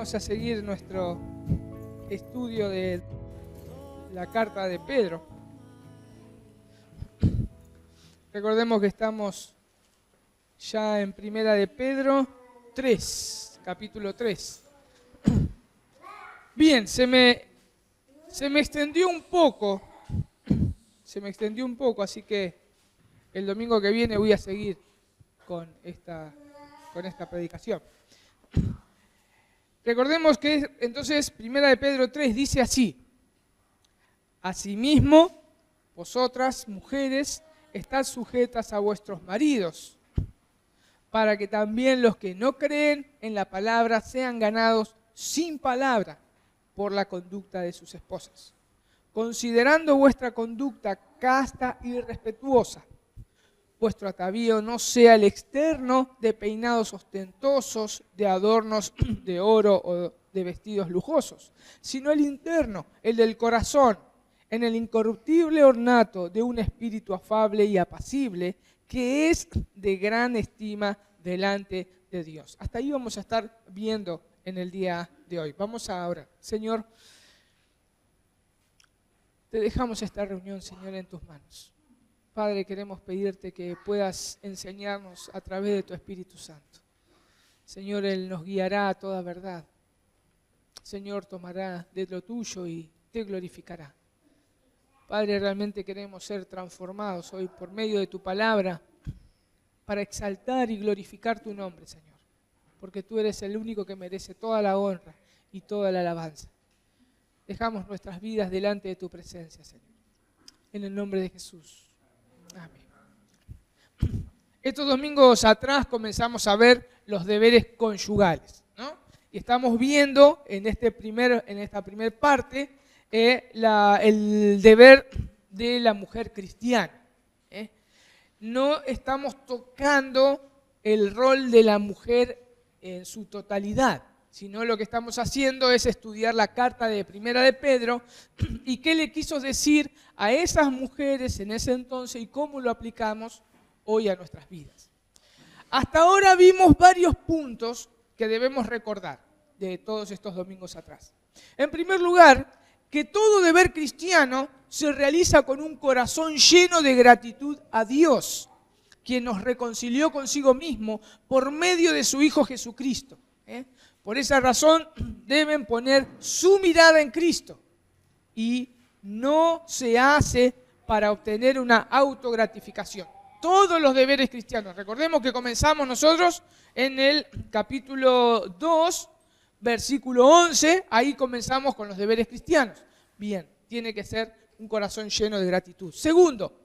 Vamos a seguir nuestro estudio de la carta de Pedro. Recordemos que estamos ya en Primera de Pedro 3, capítulo 3. Bien, se me extendió un poco, así que el domingo que viene voy a seguir con esta predicación. Recordemos que entonces Primera de Pedro 3 dice así: asimismo, vosotras, mujeres, estad sujetas a vuestros maridos, para que también los que no creen en la palabra sean ganados sin palabra por la conducta de sus esposas, considerando vuestra conducta casta y respetuosa. Vuestro atavío no sea el externo de peinados ostentosos, de adornos de oro o de vestidos lujosos, sino el interno, el del corazón, en el incorruptible ornato de un espíritu afable y apacible, que es de gran estima delante de Dios. Hasta ahí vamos a estar viendo en el día de hoy. Vamos a orar. Señor, te dejamos esta reunión, Señor, en tus manos. Padre, queremos pedirte que puedas enseñarnos a través de tu Espíritu Santo. Señor, Él nos guiará a toda verdad. Señor, tomará de lo tuyo y te glorificará. Padre, realmente queremos ser transformados hoy por medio de tu palabra para exaltar y glorificar tu nombre, Señor. Porque tú eres el único que merece toda la honra y toda la alabanza. Dejamos nuestras vidas delante de tu presencia, Señor. En el nombre de Jesús. Amén. Estos domingos atrás comenzamos a ver los deberes conyugales, ¿no? Y estamos viendo en esta primera parte el deber de la mujer cristiana. No estamos tocando el rol de la mujer en su totalidad, sino lo que estamos haciendo es estudiar la carta de Primera de Pedro y qué le quiso decir a esas mujeres en ese entonces y cómo lo aplicamos hoy a nuestras vidas. Hasta ahora vimos varios puntos que debemos recordar de todos estos domingos atrás. En primer lugar, que todo deber cristiano se realiza con un corazón lleno de gratitud a Dios, quien nos reconcilió consigo mismo por medio de su Hijo Jesucristo. Por esa razón deben poner su mirada en Cristo y no se hace para obtener una autogratificación. Todos los deberes cristianos, recordemos que comenzamos nosotros en el capítulo 2, versículo 11, ahí comenzamos con los deberes cristianos. Bien, tiene que ser un corazón lleno de gratitud. Segundo,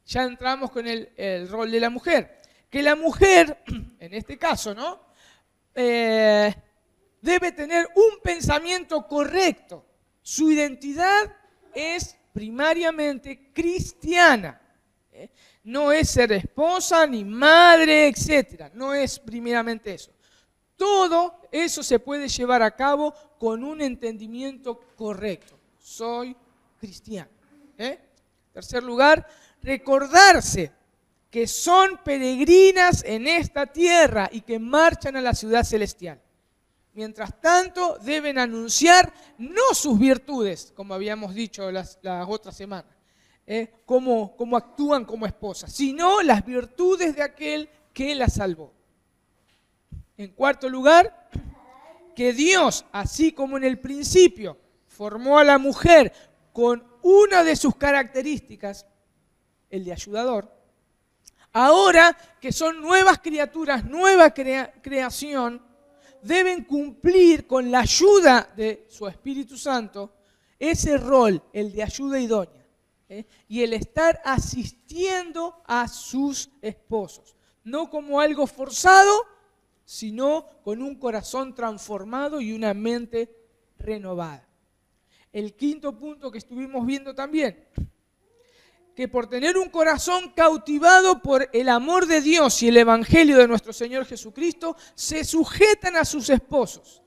ya entramos con el rol de la mujer. Que la mujer, en este caso, ¿no? Debe tener un pensamiento correcto. Su identidad es primariamente cristiana. No es ser esposa, ni madre, etc. No es primeramente eso. Todo eso se puede llevar a cabo con un entendimiento correcto. Soy cristiano. Tercer lugar, recordarse que son peregrinas en esta tierra y que marchan a la ciudad celestial. Mientras tanto, deben anunciar no sus virtudes, como habíamos dicho las otras semanas, cómo actúan como esposas, sino las virtudes de aquel que las salvó. En cuarto lugar, que Dios, así como en el principio, formó a la mujer con una de sus características, el de ayudador, ahora que son nuevas criaturas, nueva creación, deben cumplir con la ayuda de su Espíritu Santo ese rol, el de ayuda idónea, y el estar asistiendo a sus esposos, no como algo forzado, sino con un corazón transformado y una mente renovada. El quinto punto que estuvimos viendo también, que por tener un corazón cautivado por el amor de Dios y el Evangelio de nuestro Señor Jesucristo, se sujetan a sus esposos,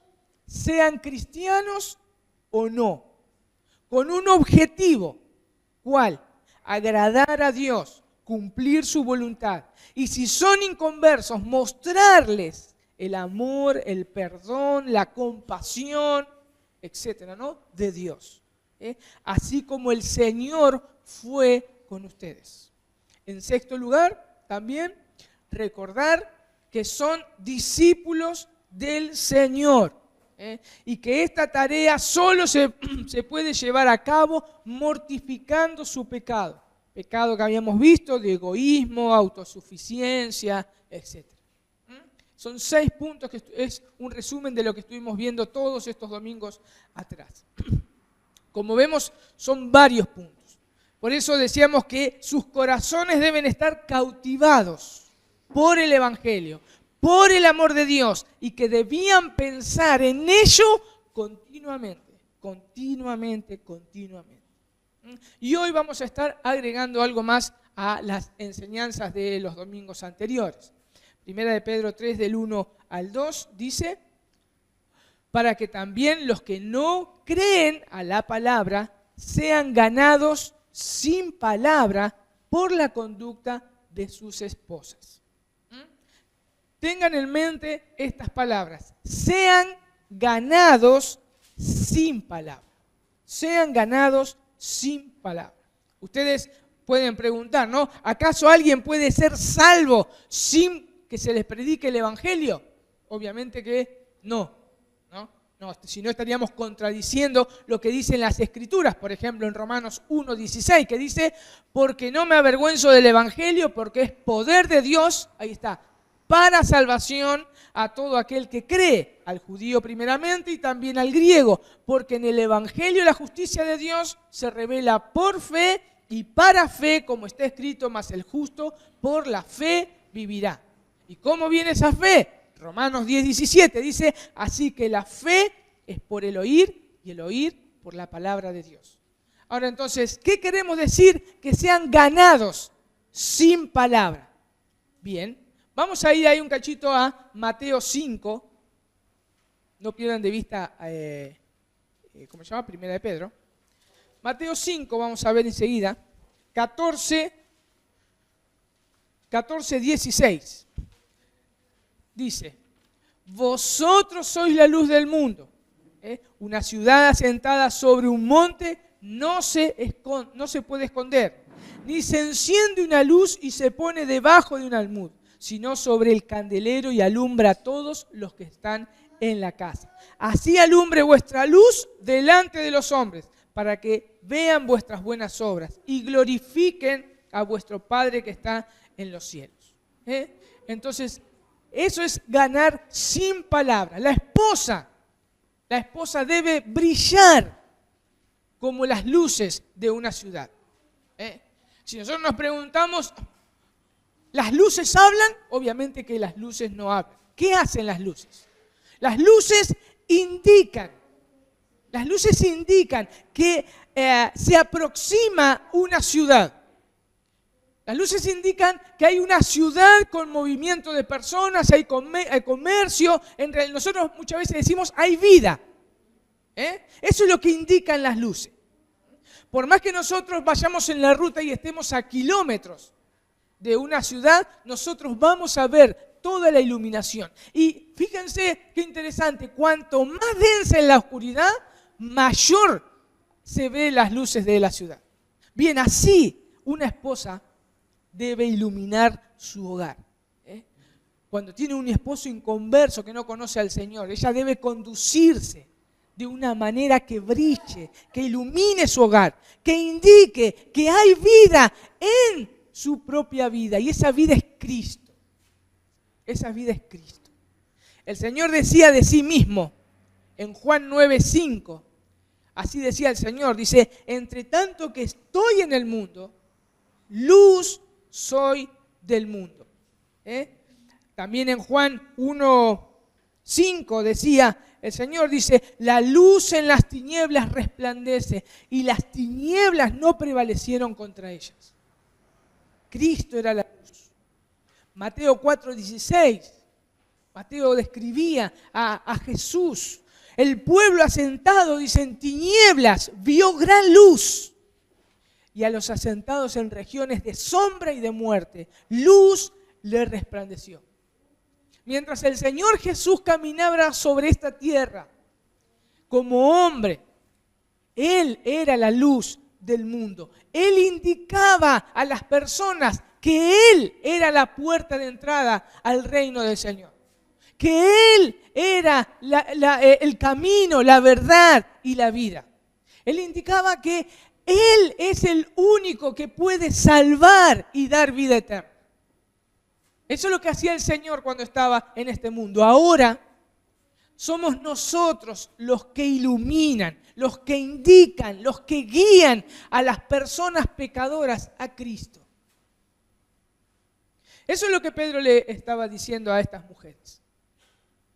sean cristianos o no, con un objetivo, ¿cuál? Agradar a Dios, cumplir su voluntad. Y si son inconversos, mostrarles el amor, el perdón, la compasión, etcétera, ¿no? De Dios. Así como el Señor fue con ustedes. En sexto lugar, también recordar que son discípulos del Señor. Y que esta tarea solo se puede llevar a cabo mortificando su pecado. Pecado que habíamos visto de egoísmo, autosuficiencia, etc. Son 6 puntos que es un resumen de lo que estuvimos viendo todos estos domingos atrás. Como vemos, son varios puntos. Por eso decíamos que sus corazones deben estar cautivados por el Evangelio, por el amor de Dios, y que debían pensar en ello continuamente. Y hoy vamos a estar agregando algo más a las enseñanzas de los domingos anteriores. Primera de Pedro 3, del 1 al 2, dice: para que también los que no creen a la palabra sean ganados sin palabra por la conducta de sus esposas. Tengan en mente estas palabras: sean ganados sin palabra. Sean ganados sin palabra. Ustedes pueden preguntar, ¿no? ¿Acaso alguien puede ser salvo sin que se les predique el Evangelio? Obviamente que no. No, si no estaríamos contradiciendo lo que dicen las Escrituras, por ejemplo en Romanos 1:16, que dice: porque no me avergüenzo del Evangelio, porque es poder de Dios, ahí está, para salvación a todo aquel que cree, al judío primeramente y también al griego, porque en el Evangelio la justicia de Dios se revela por fe y para fe, como está escrito: mas el justo por la fe vivirá. ¿Y cómo viene esa fe? Romanos 10:17 dice: así que la fe es por el oír y el oír por la palabra de Dios. Ahora entonces, ¿qué queremos decir? Que sean ganados sin palabra. Bien, vamos a ir ahí un cachito a Mateo 5. No pierdan de vista, ¿cómo se llama? Primera de Pedro. Mateo 5, vamos a ver enseguida, 14:16. Dice: vosotros sois la luz del mundo. Una ciudad asentada sobre un monte no se puede esconder, ni se enciende una luz y se pone debajo de un almud, sino sobre el candelero y alumbra a todos los que están en la casa. Así alumbre vuestra luz delante de los hombres, para que vean vuestras buenas obras y glorifiquen a vuestro Padre que está en los cielos. Entonces, eso es ganar sin palabras. La esposa debe brillar como las luces de una ciudad. Si nosotros nos preguntamos, ¿las luces hablan? Obviamente que las luces no hablan. ¿Qué hacen las luces? Las luces indican que se aproxima una ciudad. Las luces indican que hay una ciudad con movimiento de personas, hay comercio. Nosotros muchas veces decimos hay vida. Eso es lo que indican las luces. Por más que nosotros vayamos en la ruta y estemos a kilómetros de una ciudad, nosotros vamos a ver toda la iluminación. Y fíjense qué interesante, cuanto más densa es la oscuridad, mayor se ven las luces de la ciudad. Bien, así una esposa debe iluminar su hogar. Cuando tiene un esposo inconverso que no conoce al Señor, ella debe conducirse de una manera que brille, que ilumine su hogar, que indique que hay vida en su propia vida, y esa vida es Cristo. Esa vida es Cristo. El Señor decía de sí mismo en Juan 9:5, así decía el Señor, dice: entre tanto que estoy en el mundo, luz soy del mundo. También en Juan 1:5 decía el Señor, dice: la luz en las tinieblas resplandece y las tinieblas no prevalecieron contra ellas. Cristo era la luz. Mateo 4:16, Mateo describía a Jesús. El pueblo asentado, dice, en tinieblas vio gran luz. Y a los asentados en regiones de sombra y de muerte, luz le resplandeció. Mientras el Señor Jesús caminaba sobre esta tierra como hombre, Él era la luz del mundo. Él indicaba a las personas que Él era la puerta de entrada al reino del Señor. Que Él era el camino, la verdad y la vida. Él indicaba que Él es el único que puede salvar y dar vida eterna. Eso es lo que hacía el Señor cuando estaba en este mundo. Ahora somos nosotros los que iluminan, los que indican, los que guían a las personas pecadoras a Cristo. Eso es lo que Pedro le estaba diciendo a estas mujeres.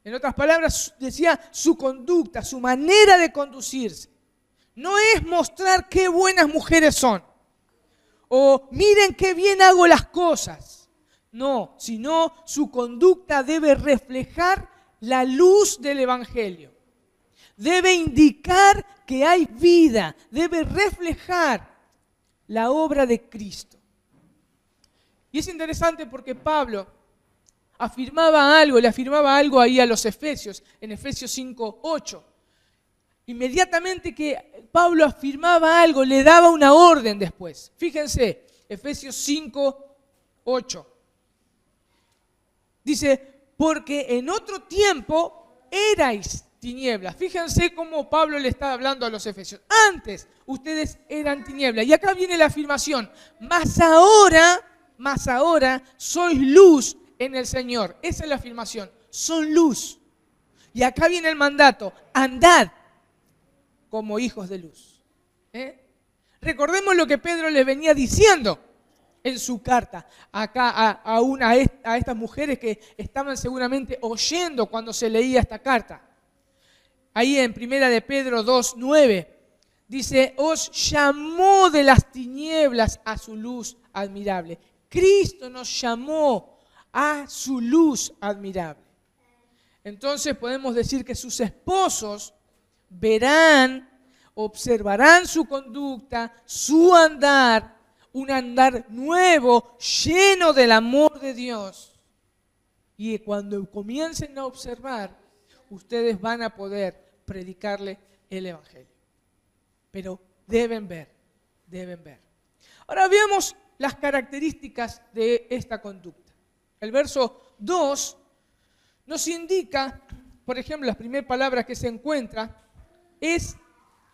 En otras palabras, decía su conducta, su manera de conducirse. No es mostrar qué buenas mujeres son o miren qué bien hago las cosas. No, sino su conducta debe reflejar la luz del Evangelio. Debe indicar que hay vida, debe reflejar la obra de Cristo. Y es interesante porque Pablo le afirmaba algo ahí a los Efesios, en Efesios 5:8. Inmediatamente que Pablo afirmaba algo, le daba una orden después. Fíjense, Efesios 5:8. Dice, porque en otro tiempo erais tinieblas. Fíjense cómo Pablo le está hablando a los efesios. Antes ustedes eran tinieblas. Y acá viene la afirmación. Mas ahora sois luz en el Señor. Esa es la afirmación. Son luz. Y acá viene el mandato. Andad como hijos de luz. Recordemos lo que Pedro les venía diciendo en su carta acá a estas mujeres que estaban seguramente oyendo cuando se leía esta carta. Ahí en 1 de Pedro 2:9 dice, os llamó de las tinieblas a su luz admirable. Cristo nos llamó a su luz admirable. Entonces podemos decir que sus esposos observarán su conducta, su andar, un andar nuevo, lleno del amor de Dios. Y cuando comiencen a observar, ustedes van a poder predicarle el Evangelio. Pero deben ver. Ahora veamos las características de esta conducta. El verso 2 nos indica, por ejemplo, la primera palabra que se encuentra es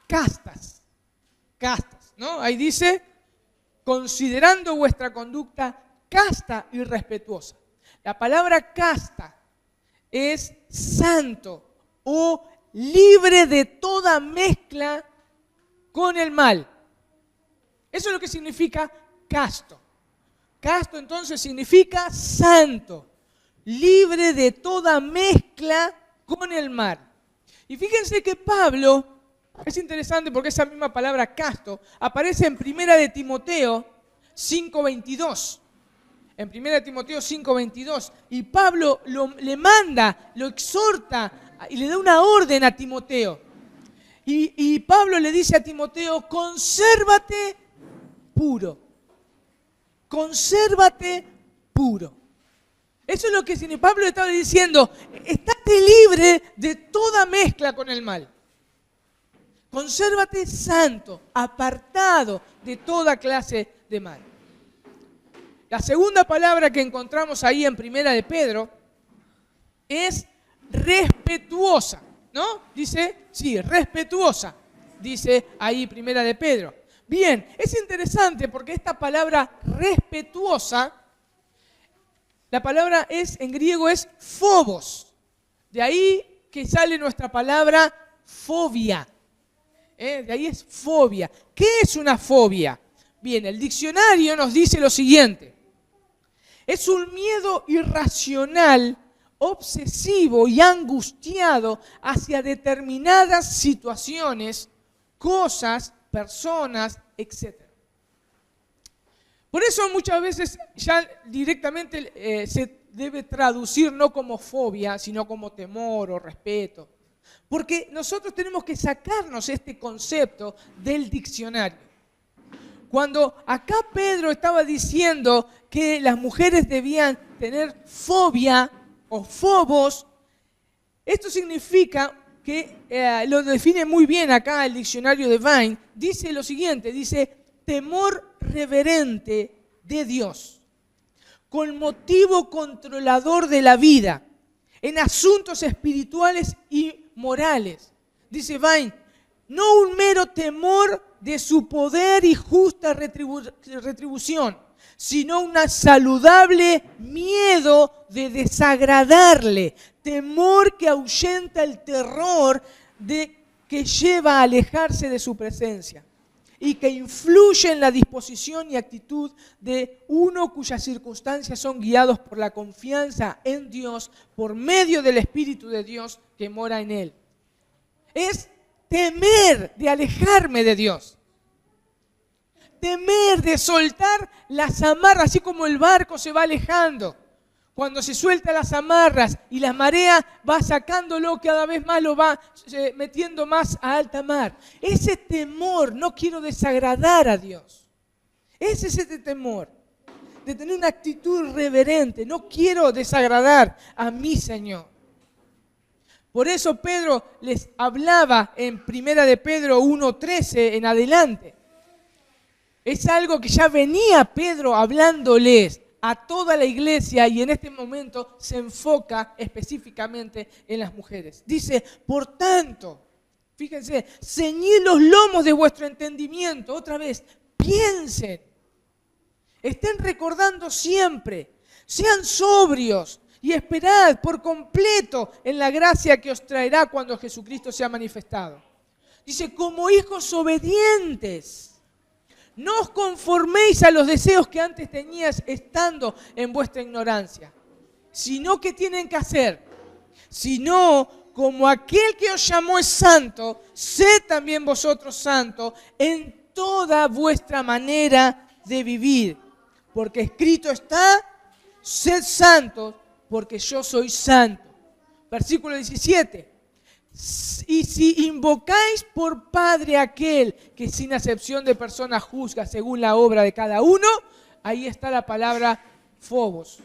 castas. Castas, ¿no? Ahí dice, considerando vuestra conducta casta y respetuosa. La palabra casta es santo o libre de toda mezcla con el mal. Eso es lo que significa casto. Casto entonces significa santo, libre de toda mezcla con el mal. Y fíjense que Pablo, es interesante porque esa misma palabra casto aparece en 1 de Timoteo 5:22. En 1 de Timoteo 5:22. Y Pablo le manda, lo exhorta y le da una orden a Timoteo. Y Pablo le dice a Timoteo, consérvate puro. Consérvate puro. Eso es lo que Pablo estaba diciendo, estate libre de toda mezcla con el mal. Consérvate santo, apartado de toda clase de mal. La segunda palabra que encontramos ahí en 1 de Pedro es respetuosa, ¿no? Dice, sí, respetuosa, dice ahí 1 de Pedro. Bien, es interesante porque esta palabra respetuosa, la palabra en griego es phobos. De ahí que sale nuestra palabra fobia. De ahí es fobia. ¿Qué es una fobia? Bien, el diccionario nos dice lo siguiente. Es un miedo irracional, obsesivo y angustiado hacia determinadas situaciones, cosas, personas, etc. Por eso muchas veces ya directamente se debe traducir no como fobia, sino como temor o respeto. Porque nosotros tenemos que sacarnos este concepto del diccionario. Cuando acá Pedro estaba diciendo que las mujeres debían tener fobia, o phobos. Esto significa que lo define muy bien acá el diccionario de Vine. Dice lo siguiente, dice temor reverente de Dios, con motivo controlador de la vida, en asuntos espirituales y morales. Dice Vine, no un mero temor de su poder y justa retribución, sino un saludable miedo de desagradarle, temor que ahuyenta el terror que lleva a alejarse de su presencia y que influye en la disposición y actitud de uno cuyas circunstancias son guiados por la confianza en Dios por medio del Espíritu de Dios que mora en él. Es temer de alejarme de Dios. Temer de soltar las amarras, así como el barco se va alejando. Cuando se suelta las amarras y la marea va sacándolo cada vez más, lo va metiendo más a alta mar. Ese temor, no quiero desagradar a Dios. Ese es ese temor, de tener una actitud reverente. No quiero desagradar a mi Señor. Por eso Pedro les hablaba en 1 de Pedro 1:13 en adelante. Es algo que ya venía Pedro hablándoles a toda la iglesia y en este momento se enfoca específicamente en las mujeres. Dice, por tanto, fíjense, ceñid los lomos de vuestro entendimiento. Otra vez, piensen, estén recordando siempre, sean sobrios y esperad por completo en la gracia que os traerá cuando Jesucristo sea manifestado. Dice, como hijos obedientes, no os conforméis a los deseos que antes tenías estando en vuestra ignorancia, sino que tienen que hacer, sino como aquel que os llamó es santo, sed también vosotros santos en toda vuestra manera de vivir, porque escrito está, sed santos, porque yo soy santo. Versículo 17. Y si invocáis por Padre aquel que sin acepción de persona juzga según la obra de cada uno, ahí está la palabra phobos.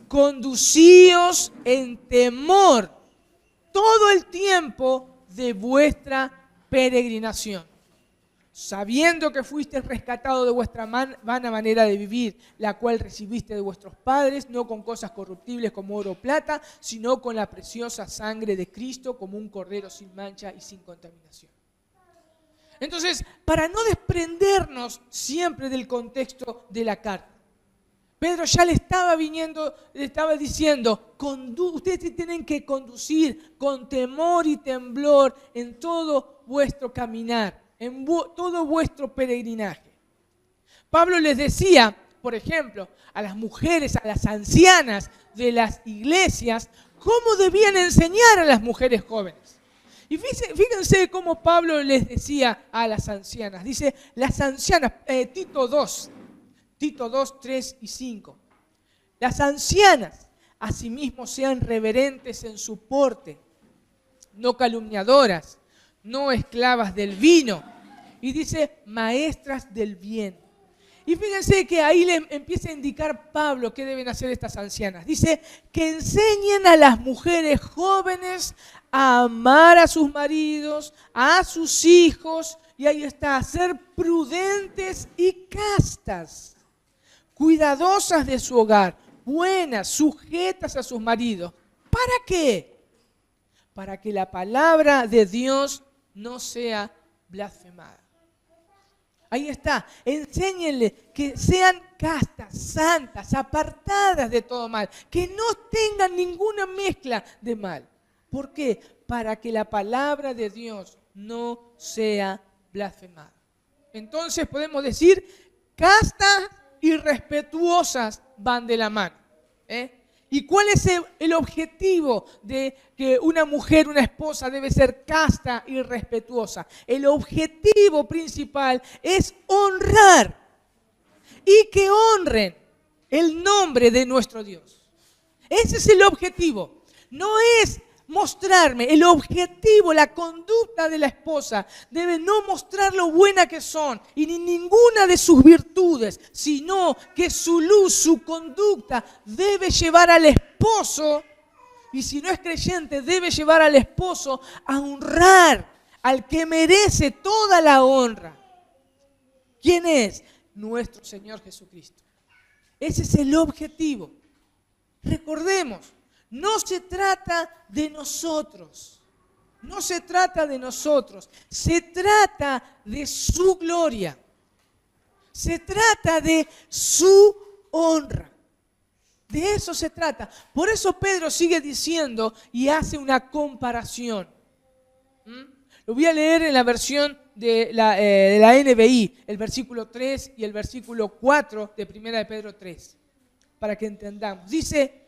Conducíos en temor todo el tiempo de vuestra peregrinación, sabiendo que fuisteis rescatados de vuestra vana manera de vivir, la cual recibiste de vuestros padres, no con cosas corruptibles como oro o plata, sino con la preciosa sangre de Cristo, como un cordero sin mancha y sin contaminación. Entonces, para no desprendernos siempre del contexto de la carta, Pedro ya le estaba diciendo, ustedes tienen que conducir con temor y temblor en todo vuestro caminar, en todo vuestro peregrinaje. Pablo les decía, por ejemplo, a las mujeres, a las ancianas de las iglesias, cómo debían enseñar a las mujeres jóvenes. Y fíjense cómo Pablo les decía a las ancianas. Dice, las ancianas, Tito 2, 3 y 5. Las ancianas, asimismo, sean reverentes en su porte, no calumniadoras, no esclavas del vino. Y dice, maestras del bien. Y fíjense que ahí le empieza a indicar Pablo qué deben hacer estas ancianas. Dice, que enseñen a las mujeres jóvenes a amar a sus maridos, a sus hijos, y ahí está, a ser prudentes y castas, cuidadosas de su hogar, buenas, sujetas a sus maridos. ¿Para qué? Para que la palabra de Dios no sea blasfemada. Ahí está, enséñenle que sean castas, santas, apartadas de todo mal, que no tengan ninguna mezcla de mal. ¿Por qué? Para que la palabra de Dios no sea blasfemada. Entonces podemos decir, castas y respetuosas van de la mano. ¿Y cuál es el objetivo de que una mujer, una esposa debe ser casta y respetuosa? El objetivo principal es honrar y que honren el nombre de nuestro Dios. Ese es el objetivo. No es mostrarme. El objetivo, la conducta de la esposa debe no mostrar lo buena que son y ni ninguna de sus virtudes, sino que su luz, su conducta debe llevar al esposo Y si no es creyente, debe llevar al esposo a honrar al que merece toda la honra. ¿Quién es? Nuestro Señor Jesucristo. Ese es el objetivo. Recordemos, no se trata de nosotros. No se trata de nosotros. Se trata de su gloria. Se trata de su honra. De eso se trata. Por eso Pedro sigue diciendo y hace una comparación. Lo voy a leer en la versión de la NBI, el versículo 3 y el versículo 4 de 1 de Pedro 3, para que entendamos. Dice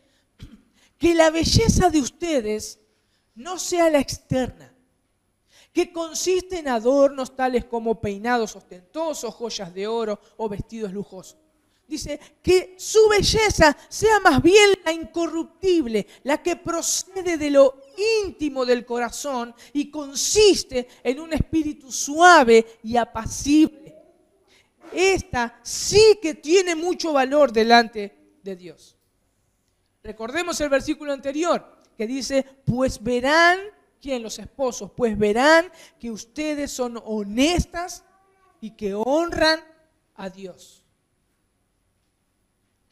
que la belleza de ustedes no sea la externa, que consiste en adornos tales como peinados ostentosos, joyas de oro o vestidos lujosos. Dice que su belleza sea más bien la incorruptible, la que procede de lo íntimo del corazón y consiste en un espíritu suave y apacible. Esta sí que tiene mucho valor delante de Dios. Recordemos el versículo anterior que dice, pues verán, ¿quién? Los esposos, pues verán que ustedes son honestas y que honran a Dios.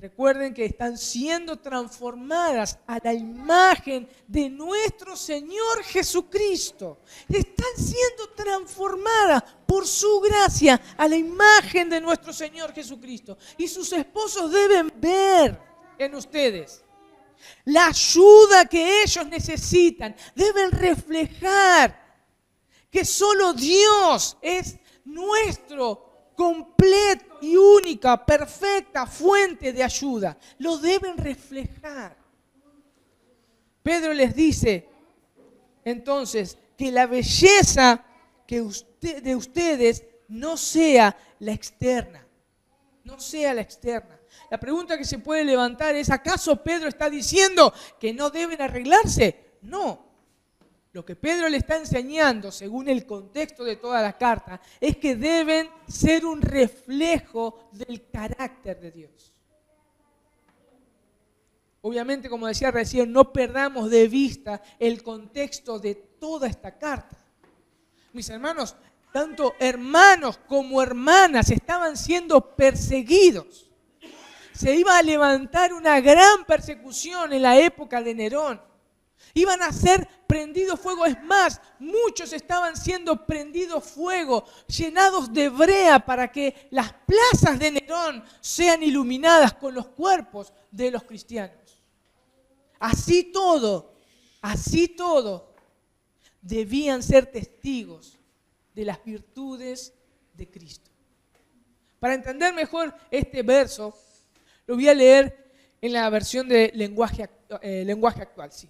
Recuerden que están siendo transformadas a la imagen de nuestro Señor Jesucristo. Están siendo transformadas por su gracia a la imagen de nuestro Señor Jesucristo. Y sus esposos deben ver en ustedes la ayuda que ellos necesitan. Deben reflejar que solo Dios es nuestro completa y única, perfecta fuente de ayuda. Lo deben reflejar. Pedro les dice, entonces, que la belleza de ustedes no sea la externa. No sea la externa. La pregunta que se puede levantar es, ¿acaso Pedro está diciendo que no deben arreglarse? No. Lo que Pedro le está enseñando, según el contexto de toda la carta, es que deben ser un reflejo del carácter de Dios. Obviamente, como decía recién, no perdamos de vista el contexto de toda esta carta. Mis hermanos, tanto hermanos como hermanas estaban siendo perseguidos. Se iba a levantar una gran persecución en la época de Nerón. Iban a ser prendidos fuego. Es más, muchos estaban siendo prendidos fuego, llenados de brea para que las plazas de Nerón sean iluminadas con los cuerpos de los cristianos. Así todo, debían ser testigos de las virtudes de Cristo. Para entender mejor este verso, lo voy a leer en la versión de lenguaje actual, sí.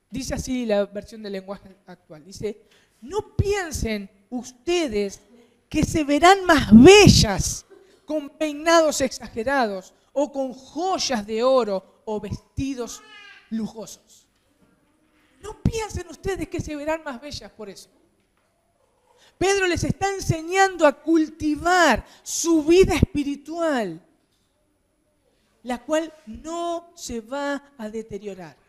Dice así la versión del lenguaje actual. Dice, no piensen ustedes que se verán más bellas con peinados exagerados o con joyas de oro o vestidos lujosos. No piensen ustedes que se verán más bellas por eso. Pedro les está enseñando a cultivar su vida espiritual, la cual no se va a deteriorar.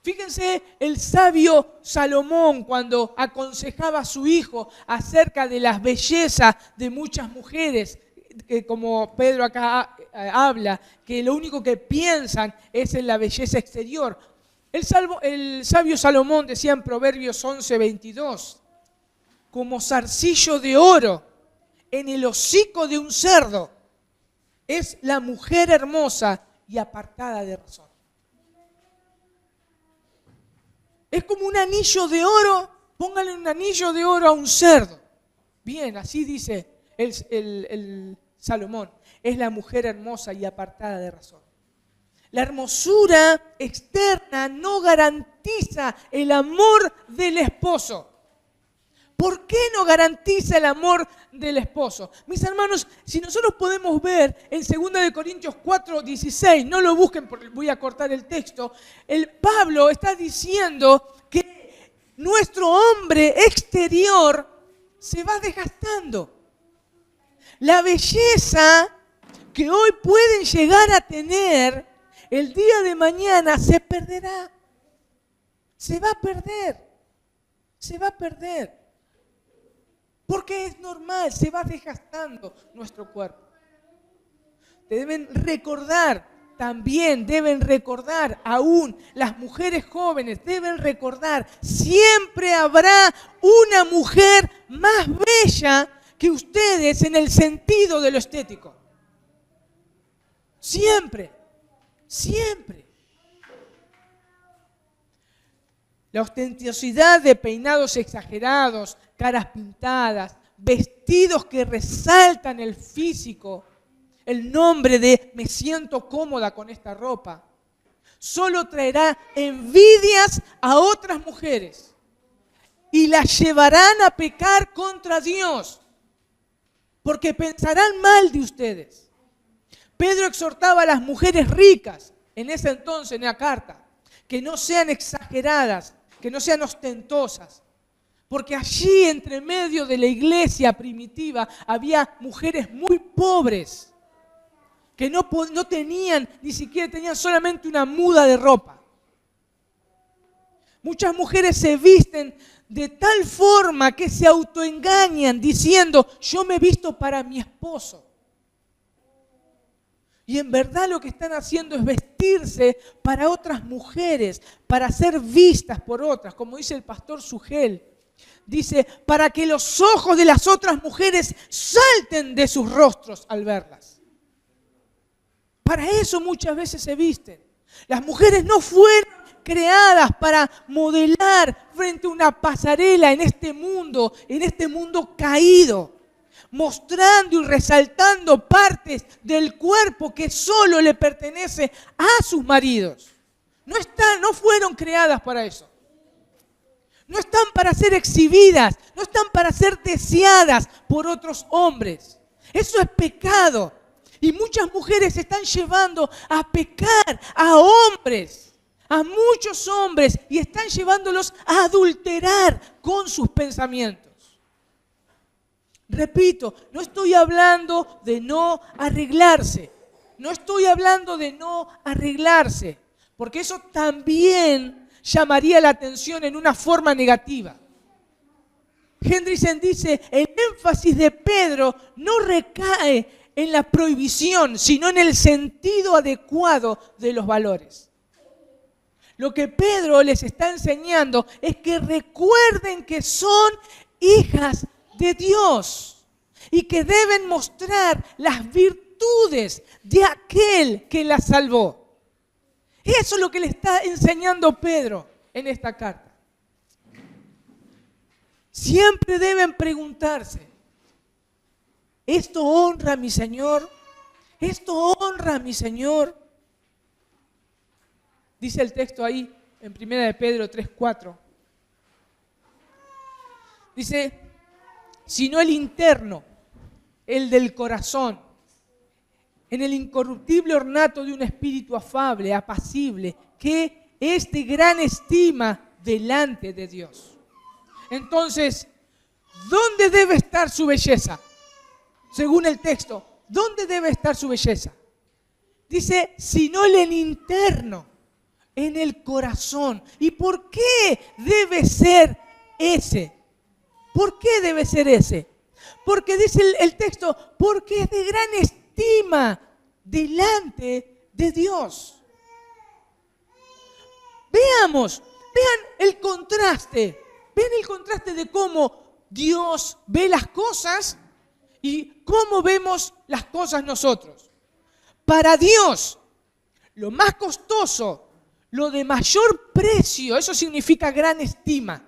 Fíjense el sabio Salomón cuando aconsejaba a su hijo acerca de las bellezas de muchas mujeres, como Pedro acá habla, que lo único que piensan es en la belleza exterior. El sabio Salomón decía en Proverbios 11:22, como zarcillo de oro en el hocico de un cerdo es la mujer hermosa y apartada de razón. Es como un anillo de oro, póngale un anillo de oro a un cerdo. Bien, así dice el Salomón. Es la mujer hermosa y apartada de razón. La hermosura externa no garantiza el amor del esposo. ¿Por qué no garantiza el amor del esposo? Mis hermanos, si nosotros podemos ver en 2 Corintios 4:16, no lo busquen porque voy a cortar el texto, Pablo está diciendo que nuestro hombre exterior se va desgastando. La belleza que hoy pueden llegar a tener, el día de mañana se perderá. se va a perder. Se va a perder. Porque es normal, se va desgastando nuestro cuerpo. Deben recordar, también deben recordar, aún las mujeres jóvenes deben recordar, siempre habrá una mujer más bella que ustedes en el sentido de lo estético. Siempre, siempre. La ostentosidad de peinados exagerados, caras pintadas, vestidos que resaltan el físico, el nombre de me siento cómoda con esta ropa, solo traerá envidias a otras mujeres y las llevarán a pecar contra Dios, porque pensarán mal de ustedes. Pedro exhortaba a las mujeres ricas en ese entonces en la carta, que no sean exageradas, que no sean ostentosas, porque allí entre medio de la iglesia primitiva había mujeres muy pobres, que no tenían, ni siquiera tenían solamente una muda de ropa. Muchas mujeres se visten de tal forma que se autoengañan diciendo, yo me visto para mi esposo. Y en verdad lo que están haciendo es vestirse para otras mujeres, para ser vistas por otras, como dice el pastor Sugel. Dice, para que los ojos de las otras mujeres salten de sus rostros al verlas. Para eso muchas veces se visten. Las mujeres no fueron creadas para modelar frente a una pasarela en este mundo caído, mostrando y resaltando partes del cuerpo que solo le pertenece a sus maridos. No fueron creadas para eso. No están para ser exhibidas, no están para ser deseadas por otros hombres. Eso es pecado. Y muchas mujeres se están llevando a pecar a hombres, a muchos hombres, y están llevándolos a adulterar con sus pensamientos. Repito, no estoy hablando de no arreglarse. No estoy hablando de no arreglarse, porque eso también llamaría la atención en una forma negativa. Hendrickson dice, el énfasis de Pedro no recae en la prohibición, sino en el sentido adecuado de los valores. Lo que Pedro les está enseñando es que recuerden que son hijas de Dios y que deben mostrar las virtudes de aquel que las salvó. Eso es lo que le está enseñando Pedro en esta carta. Siempre deben preguntarse, ¿esto honra a mi Señor? ¿Esto honra a mi Señor? Dice el texto ahí en 1 de Pedro 3:4. Dice, sino el interno, el del corazón, en el incorruptible ornato de un espíritu afable, apacible, que es de gran estima delante de Dios. Entonces, ¿dónde debe estar su belleza? Según el texto, ¿dónde debe estar su belleza? Dice, sino en el interno, en el corazón. ¿Y por qué debe ser ese? ¿Por qué debe ser ese? Porque dice el texto, porque es de gran estima delante de Dios. Vean el contraste. Vean el contraste de cómo Dios ve las cosas y cómo vemos las cosas nosotros. Para Dios, lo más costoso, lo de mayor precio, eso significa gran estima.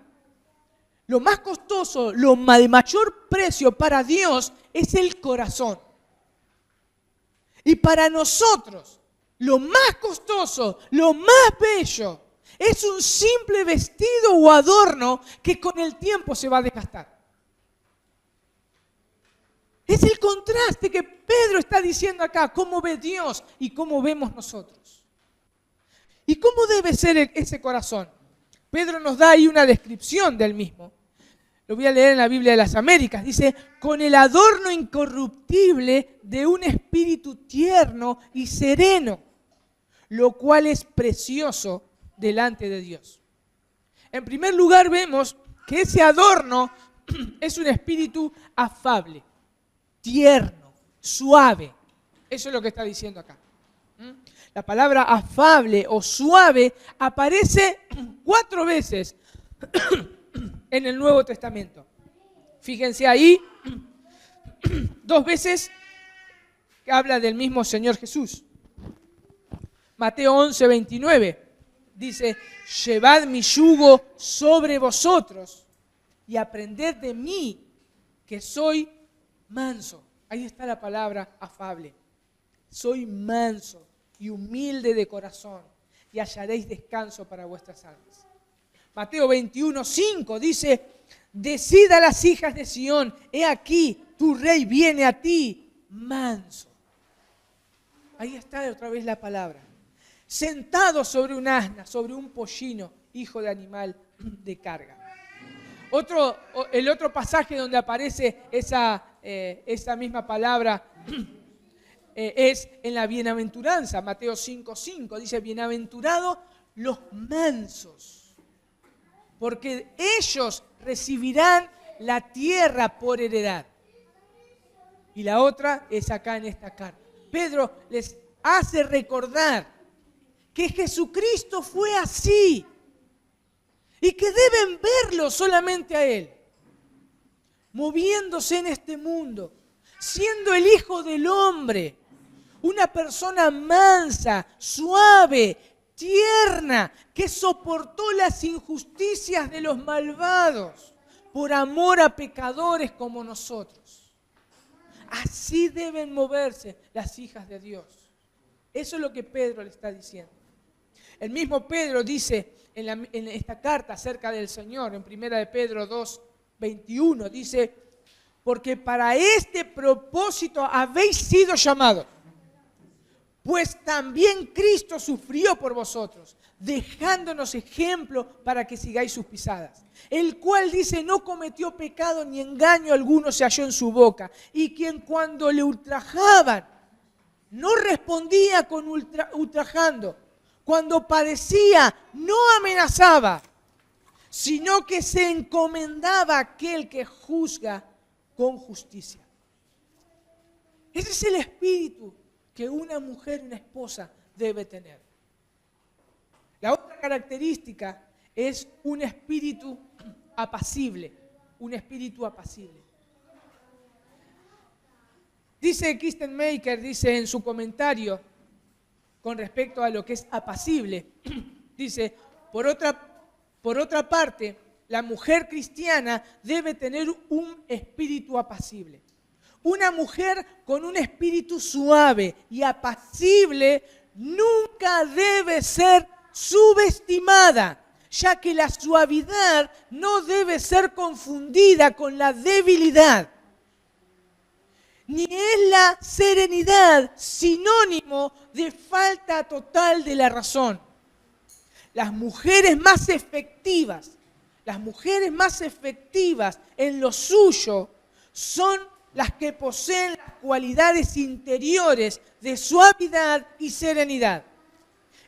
Lo más costoso, lo de mayor precio para Dios es el corazón. Y para nosotros, lo más costoso, lo más bello, es un simple vestido o adorno que con el tiempo se va a desgastar. Es el contraste que Pedro está diciendo acá, cómo ve Dios y cómo vemos nosotros. ¿Y cómo debe ser ese corazón? Pedro nos da ahí una descripción del mismo. Lo voy a leer en la Biblia de las Américas. Dice, con el adorno incorruptible de un espíritu tierno y sereno, lo cual es precioso delante de Dios. En primer lugar vemos que ese adorno es un espíritu afable, tierno, suave. Eso es lo que está diciendo acá. La palabra afable o suave aparece 4 veces en el Nuevo Testamento. Fíjense ahí, 2 veces que habla del mismo Señor Jesús. Mateo 11:29 dice, llevad mi yugo sobre vosotros y aprended de mí, que soy manso. Ahí está la palabra afable. Soy manso y humilde de corazón, y hallaréis descanso para vuestras almas. Mateo 21:5 dice, decid a las hijas de Sión, he aquí, tu rey viene a ti, manso. Ahí está otra vez la palabra. Sentado sobre un asna, sobre un pollino, hijo de animal de carga. El otro pasaje donde aparece esa misma palabra es en la bienaventuranza, Mateo 5:5, dice, bienaventurados los mansos, porque ellos recibirán la tierra por heredad. Y la otra es acá en esta carta. Pedro les hace recordar que Jesucristo fue así y que deben verlo solamente a Él, moviéndose en este mundo, siendo el Hijo del Hombre, una persona mansa, suave, tierna, que soportó las injusticias de los malvados por amor a pecadores como nosotros. Así deben moverse las hijas de Dios. Eso es lo que Pedro le está diciendo. El mismo Pedro dice en esta carta acerca del Señor, en 1 de Pedro 2:21, dice, porque para este propósito habéis sido llamados, pues también Cristo sufrió por vosotros, dejándonos ejemplo para que sigáis sus pisadas. El cual dice, no cometió pecado ni engaño alguno se halló en su boca, y quien cuando le ultrajaban, no respondía con ultrajando. Cuando padecía, no amenazaba, sino que se encomendaba a aquel que juzga con justicia. Ese es el espíritu que una mujer, una esposa, debe tener. La otra característica es un espíritu apacible, un espíritu apacible. Dice Kistenmaker, dice en su comentario con respecto a lo que es apacible, dice, por otra parte, la mujer cristiana debe tener un espíritu apacible. Una mujer con un espíritu suave y apacible nunca debe ser subestimada, ya que la suavidad no debe ser confundida con la debilidad. Ni es la serenidad sinónimo de falta total de la razón. Las mujeres más efectivas en lo suyo son las que poseen las cualidades interiores de suavidad y serenidad.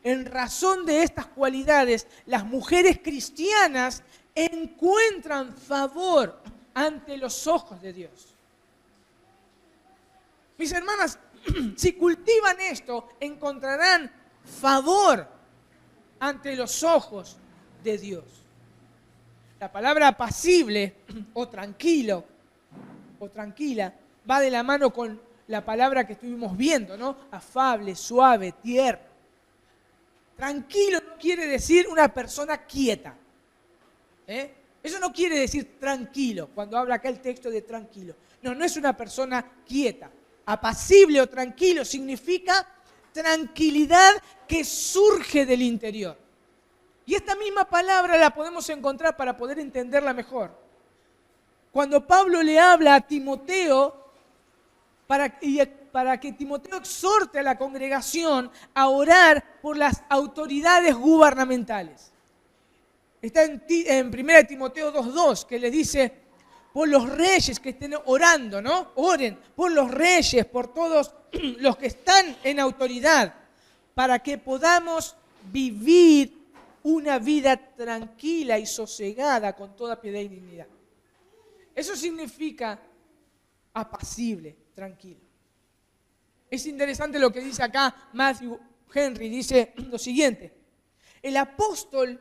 En razón de estas cualidades, las mujeres cristianas encuentran favor ante los ojos de Dios. Mis hermanas, si cultivan esto, encontrarán favor ante los ojos de Dios. La palabra apacible o tranquilo o tranquila va de la mano con la palabra que estuvimos viendo, ¿no? Afable, suave, tierno. Tranquilo no quiere decir una persona quieta. Eso no quiere decir tranquilo, cuando habla acá el texto de tranquilo. No es una persona quieta. Apacible o tranquilo significa tranquilidad que surge del interior. Y esta misma palabra la podemos encontrar para poder entenderla mejor. Cuando Pablo le habla a Timoteo para que Timoteo exhorte a la congregación a orar por las autoridades gubernamentales. Está en 1 Timoteo 2:2 que le dice, por los reyes que estén orando, ¿no? Oren por los reyes, por todos los que están en autoridad, para que podamos vivir una vida tranquila y sosegada con toda piedad y dignidad. Eso significa apacible, tranquilo. Es interesante lo que dice acá Matthew Henry, dice lo siguiente: el apóstol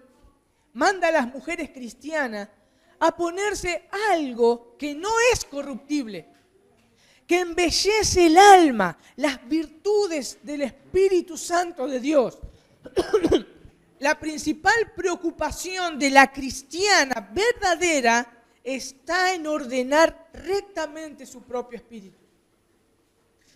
manda a las mujeres cristianas a ponerse algo que no es corruptible, que embellece el alma, las virtudes del Espíritu Santo de Dios. La principal preocupación de la cristiana verdadera está en ordenar rectamente su propio espíritu.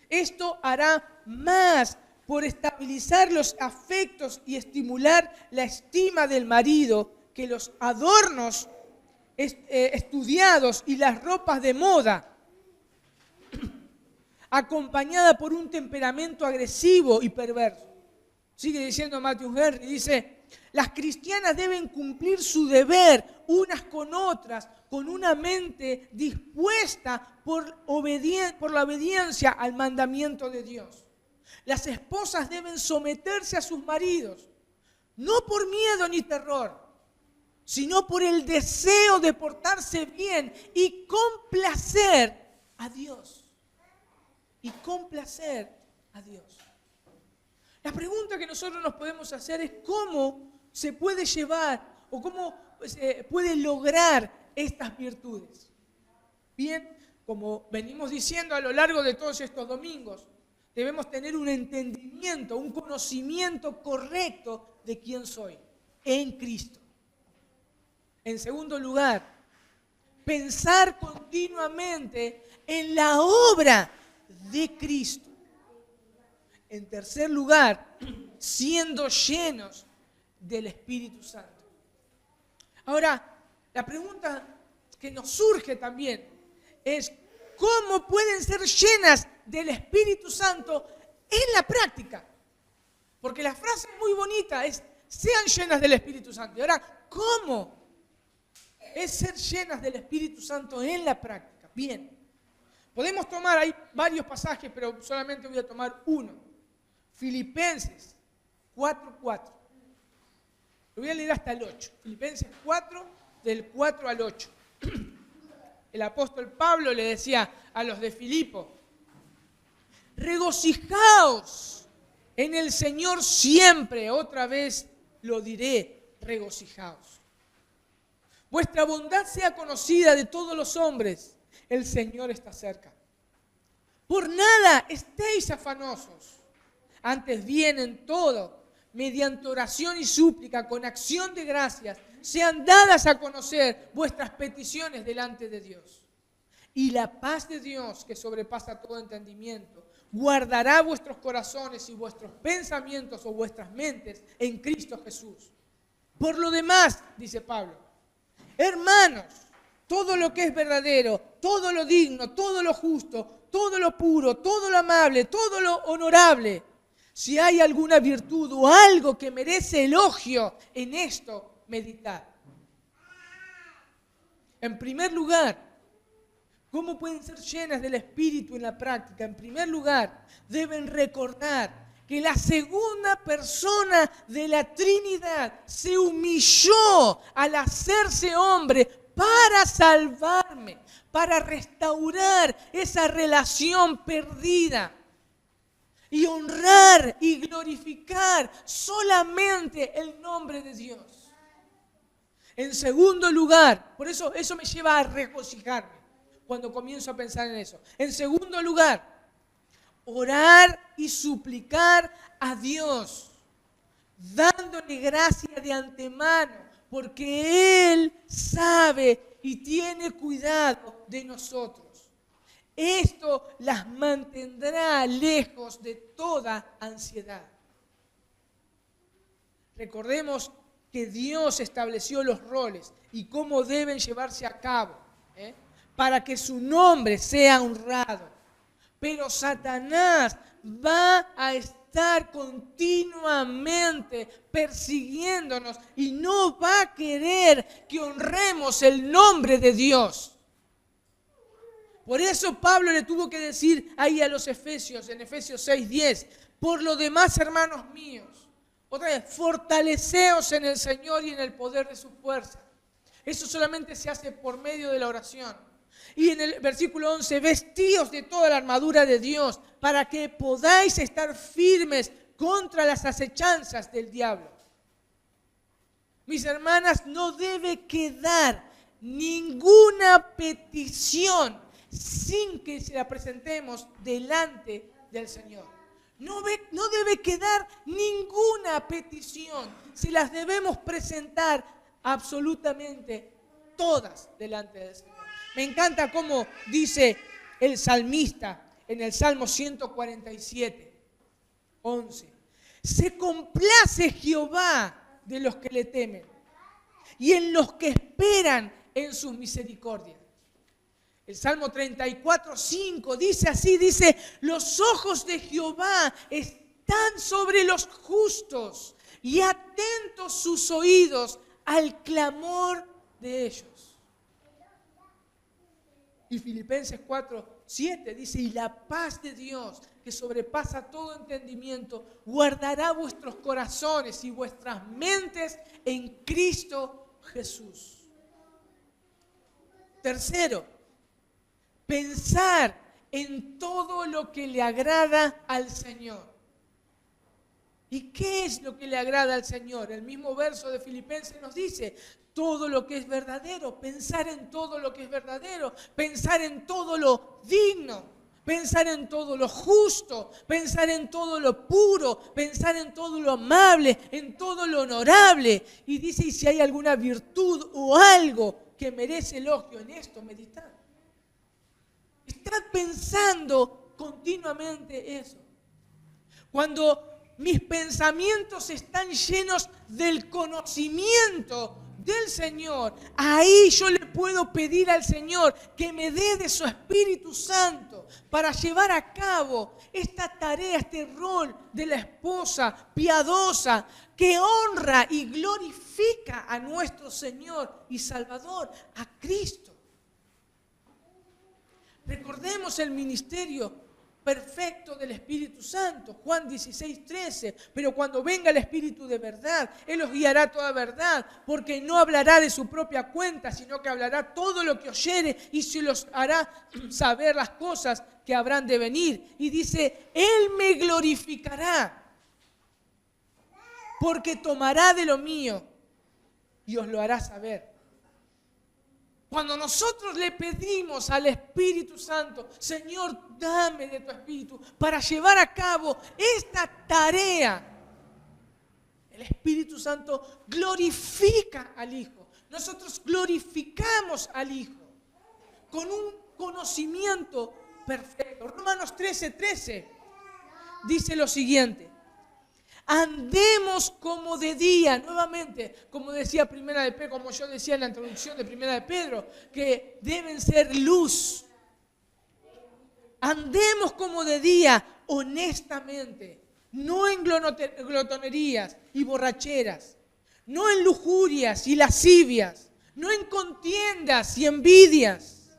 Esto hará más por estabilizar los afectos y estimular la estima del marido que los adornos estudiados y las ropas de moda, acompañada por un temperamento agresivo y perverso. Sigue diciendo Matthew Henry, dice: las cristianas deben cumplir su deber unas con otras, con una mente dispuesta por la obediencia al mandamiento de Dios. Las esposas deben someterse a sus maridos, no por miedo ni terror, sino por el deseo de portarse bien y complacer a Dios. Y complacer a Dios. La pregunta que nosotros nos podemos hacer es cómo se puede llevar o cómo se puede lograr estas virtudes. Bien, como venimos diciendo a lo largo de todos estos domingos, debemos tener un entendimiento, un conocimiento correcto de quién soy en Cristo. En segundo lugar, pensar continuamente en la obra de Cristo. En tercer lugar, siendo llenos del Espíritu Santo. Ahora, la pregunta que nos surge también es: ¿cómo pueden ser llenas del Espíritu Santo en la práctica? Porque la frase es muy bonita, es sean llenas del Espíritu Santo. Y ahora, ¿cómo es ser llenas del Espíritu Santo en la práctica? Bien, podemos tomar, hay varios pasajes, pero solamente voy a tomar uno. Filipenses 4:4. Lo voy a leer hasta el 8. Filipenses 4, del 4 al 8. El apóstol Pablo le decía a los de Filipo: regocijaos en el Señor siempre. Otra vez lo diré, regocijaos. Vuestra bondad sea conocida de todos los hombres. El Señor está cerca. Por nada estéis afanosos. Antes bien en todo, mediante oración y súplica, con acción de gracias, sean dadas a conocer vuestras peticiones delante de Dios. Y la paz de Dios, que sobrepasa todo entendimiento, guardará vuestros corazones y vuestros pensamientos o vuestras mentes en Cristo Jesús. Por lo demás, dice Pablo, hermanos, todo lo que es verdadero, todo lo digno, todo lo justo, todo lo puro, todo lo amable, todo lo honorable, si hay alguna virtud o algo que merece elogio, en esto meditad. En primer lugar, ¿cómo pueden ser llenas del Espíritu en la práctica? En primer lugar, deben recordar que la segunda persona de la Trinidad se humilló al hacerse hombre para salvarme, para restaurar esa relación perdida y honrar y glorificar solamente el nombre de Dios. En segundo lugar, por eso me lleva a regocijarme cuando comienzo a pensar en eso. En segundo lugar, orar y suplicar a Dios, dándole gracia de antemano, porque Él sabe y tiene cuidado de nosotros. Esto las mantendrá lejos de toda ansiedad. Recordemos que Dios estableció los roles y cómo deben llevarse a cabo, para que su nombre sea honrado. Pero Satanás va a estar continuamente persiguiéndonos y no va a querer que honremos el nombre de Dios. Por eso Pablo le tuvo que decir ahí a los Efesios, en Efesios 6:10, por lo demás, hermanos míos, Otra vez, fortaleceos en el Señor y en el poder de su fuerza. Eso solamente se hace por medio de la oración. Y en el versículo 11, vestíos de toda la armadura de Dios para que podáis estar firmes contra las acechanzas del diablo. Mis hermanas, no debe quedar ninguna petición sin que se la presentemos delante del Señor. No debe quedar ninguna petición. Se las debemos presentar absolutamente todas delante del Señor. Me encanta cómo dice el salmista en el Salmo 147, 11. Se complace Jehová de los que le temen y en los que esperan en sus misericordias. El Salmo 34, 5 dice así, dice, los ojos de Jehová están sobre los justos y atentos sus oídos al clamor de ellos. Y Filipenses 4, 7 dice, y la paz de Dios, que sobrepasa todo entendimiento, guardará vuestros corazones y vuestras mentes en Cristo Jesús. Tercero, pensar en todo lo que le agrada al Señor. ¿Y qué es lo que le agrada al Señor? El mismo verso de Filipenses nos dice, todo lo que es verdadero, pensar en todo lo que es verdadero, pensar en todo lo digno, pensar en todo lo justo, pensar en todo lo puro, pensar en todo lo amable, en todo lo honorable. Y dice, y si hay alguna virtud o algo que merece elogio, en esto meditar. Estad pensando continuamente eso. Cuando mis pensamientos están llenos del conocimiento del Señor, ahí yo le puedo pedir al Señor que me dé de su Espíritu Santo para llevar a cabo esta tarea, este rol de la esposa piadosa que honra y glorifica a nuestro Señor y Salvador, a Cristo. Recordemos el ministerio perfecto del Espíritu Santo, Juan 16, 13. Pero cuando venga el Espíritu de verdad, Él os guiará a toda verdad, porque no hablará de su propia cuenta, sino que hablará todo lo que oyere y se los hará saber las cosas que habrán de venir. Y dice, Él me glorificará, porque tomará de lo mío y os lo hará saber. Cuando nosotros le pedimos al Espíritu Santo, Señor, dame de tu Espíritu para llevar a cabo esta tarea, el Espíritu Santo glorifica al Hijo. Nosotros glorificamos al Hijo con un conocimiento perfecto. Romanos 13, 13 dice lo siguiente. Andemos como de día, nuevamente, como decía Primera de Pedro, como yo decía en la introducción de Primera de Pedro, que deben ser luz. Andemos como de día, honestamente, no en glotonerías y borracheras, no en lujurias y lascivias, no en contiendas y envidias.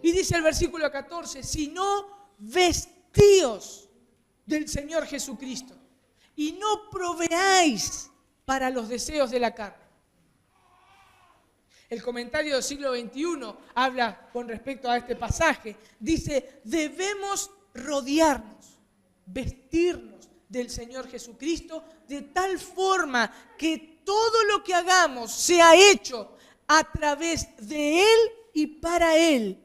Y dice el versículo 14, sino vestíos del Señor Jesucristo. Y no proveáis para los deseos de la carne. El comentario del siglo XXI habla con respecto a este pasaje. Dice, debemos rodearnos, vestirnos del Señor Jesucristo de tal forma que todo lo que hagamos sea hecho a través de Él y para Él.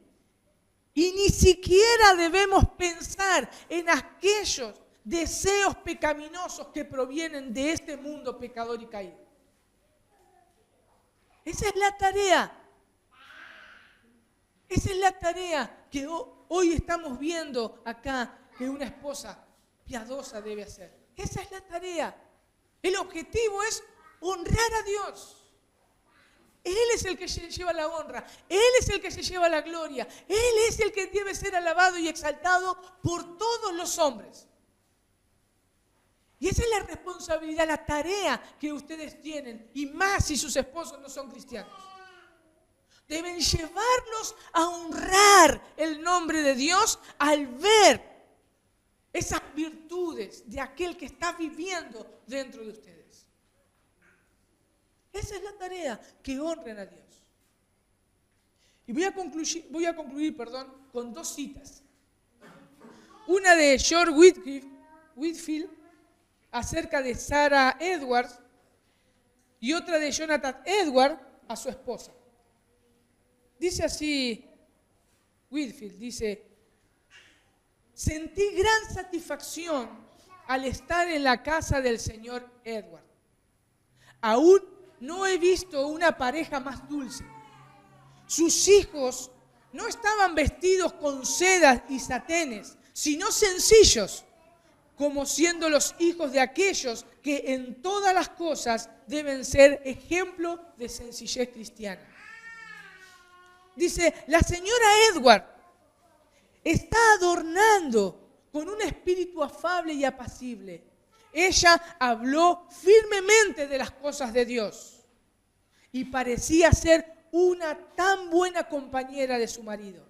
Y ni siquiera debemos pensar en aquellos deseos pecaminosos que provienen de este mundo pecador y caído. Esa es la tarea. Esa es la tarea que hoy estamos viendo acá que una esposa piadosa debe hacer. Esa es la tarea. El objetivo es honrar a Dios. Él es el que se lleva la honra. Él es el que se lleva la gloria. Él es el que debe ser alabado y exaltado por todos los hombres. Y esa es la responsabilidad, la tarea que ustedes tienen, y más si sus esposos no son cristianos. Deben llevarlos a honrar el nombre de Dios al ver esas virtudes de aquel que está viviendo dentro de ustedes. Esa es la tarea, que honren a Dios. Y voy a concluir, con 2 citas. Una de George Whitefield acerca de Sarah Edwards y otra de Jonathan Edwards a su esposa. Dice así Whitefield, dice: sentí gran satisfacción al estar en la casa del señor Edward. Aún no he visto una pareja más dulce. Sus hijos no estaban vestidos con sedas y satenes, sino sencillos, como siendo los hijos de aquellos que en todas las cosas deben ser ejemplo de sencillez cristiana. Dice, la señora Edward está adornando con un espíritu afable y apacible. Ella habló firmemente de las cosas de Dios y parecía ser una tan buena compañera de su marido,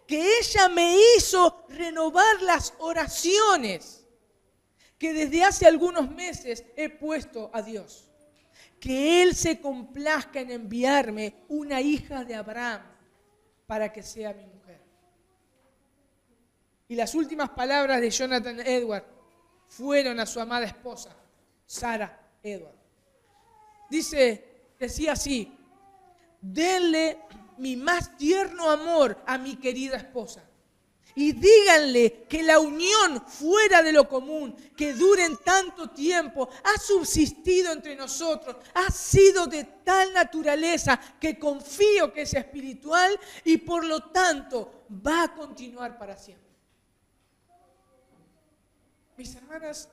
que ella me hizo renovar las oraciones que desde hace algunos meses he puesto a Dios. Que Él se complazca en enviarme una hija de Abraham para que sea mi mujer. Y las últimas palabras de Jonathan Edward fueron a su amada esposa, Sarah Edward. Decía así: denle mi más tierno amor a mi querida esposa y díganle que la unión fuera de lo común, que dure en tanto tiempo, ha subsistido entre nosotros, ha sido de tal naturaleza que confío que es espiritual y por lo tanto va a continuar para siempre. Mis hermanas,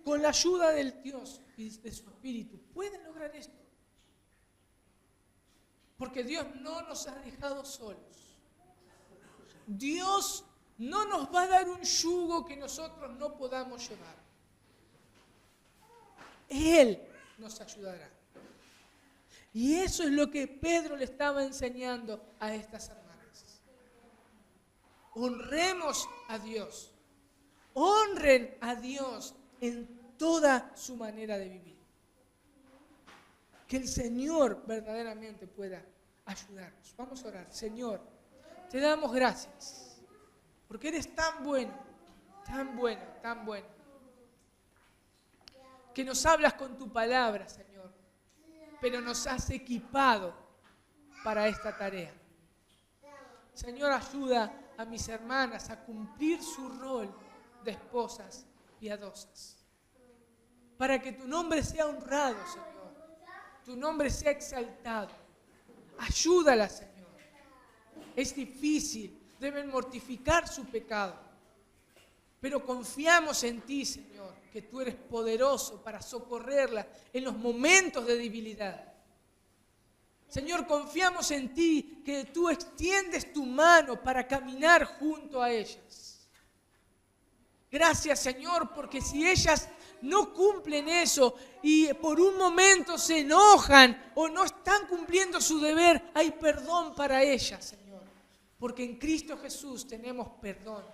con la ayuda del Dios y de su Espíritu, pueden lograr esto. Porque Dios no nos ha dejado solos. Dios no nos va a dar un yugo que nosotros no podamos llevar. Él nos ayudará. Y eso es lo que Pedro le estaba enseñando a estas hermanas. Honremos a Dios. Honren a Dios en toda su manera de vivir. Que el Señor verdaderamente pueda ayudarnos. Vamos a orar. Señor, te damos gracias porque eres tan bueno, tan bueno, tan bueno. Que nos hablas con tu palabra, Señor, pero nos has equipado para esta tarea. Señor, ayuda a mis hermanas a cumplir su rol de esposas piadosas, para que tu nombre sea honrado, Señor, tu nombre sea exaltado. Ayúdala, Señor. Es difícil, deben mortificar su pecado, pero confiamos en ti, Señor, que tú eres poderoso para socorrerla en los momentos de debilidad. Señor, confiamos en ti, que tú extiendes tu mano para caminar junto a ellas. Gracias, Señor, porque si ellas no cumplen eso y por un momento se enojan o no están cumpliendo su deber, hay perdón para ellas, Señor. Porque en Cristo Jesús tenemos perdón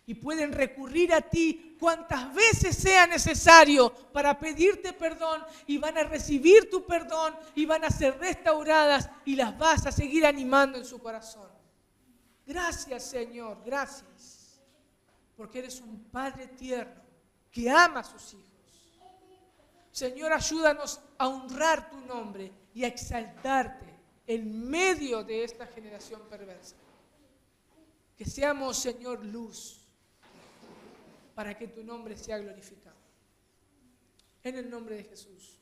y pueden recurrir a ti cuantas veces sea necesario para pedirte perdón y van a recibir tu perdón y van a ser restauradas y las vas a seguir animando en su corazón. Gracias, Señor, gracias. Porque eres un Padre tierno que ama a sus hijos. Señor, ayúdanos a honrar tu nombre y a exaltarte en medio de esta generación perversa. Que seamos, Señor, luz para que tu nombre sea glorificado. En el nombre de Jesús.